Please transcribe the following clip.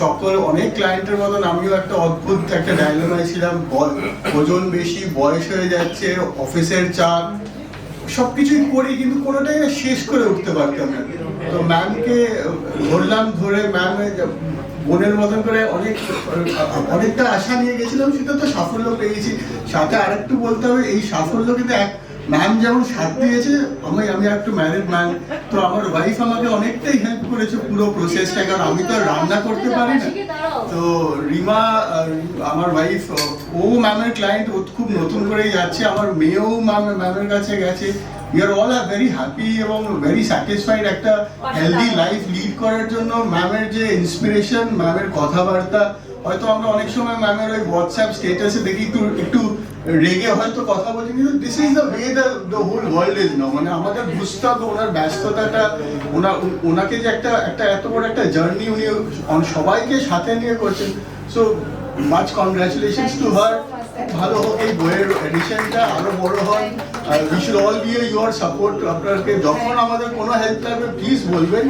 সকল অনেক ক্লায়েন্টের মতন আমিও একটা অদ্ভুত একটা ডায়লমায় ছিলাম। ওজন বেশি, বয়স হয়ে যাচ্ছে, অফিসের চাপ, সবকিছুই করি কিন্তু কোনোটাই না শেষ করে উঠতে পারতাম না। তো ম্যামকে ধরলাম, ধরে ম্যাম বোনের মতন করে অনেকটা আশা নিয়ে গেছিলাম, সেটা তো সাফল্য পেয়েছি। সাথে আরেকটু বলতে হবে, এই সাফল্য কিন্তু ম্যাম যেমন সাথ দিয়েছে, আমি একটু ম্যারিড ম্যান, তো আমার ওয়াইফ আমাকে অনেকটাই হেল্প করেছে পুরো প্রসেসটা, কারণ আমি তো রান্না করতে পারি না। তো রিমা আমার ওয়াইফ, ও ম্যামের ক্লায়েন্ট, ও খুব নতুন করেই যাচ্ছে। আমার মেয়েও ম্যামের কাছে গেছে। We are all very happy এবং ভেরি স্যাটিসফাইড একটা হেলদি লাইফ লিড করার জন্য। ম্যামের যে ইন্সপিরেশন, ম্যামের কথাবার্তা, হয়তো আমরা অনেক সময় ম্যামের ওই হোয়াটসঅ্যাপ স্টেটাসে দেখি একটু রেগে হয়তো কথা বলছি, কিন্তু this is the way the whole world is now. মানে আমাদের বুঝতে হবে ওনার ব্যস্ততাটা, ওনাকে যে একটা এত বড় একটা জার্নি উনি সবাইকে সাথে নিয়ে করছেন। So much congratulations to her. ভালো হোক এই বইয়ের এডিশনটা, আরো বড় হয়। We should all B your support. আপনাকে যখন আমাদের কোনো হেল্প লাগবে প্লিজ বলবেন।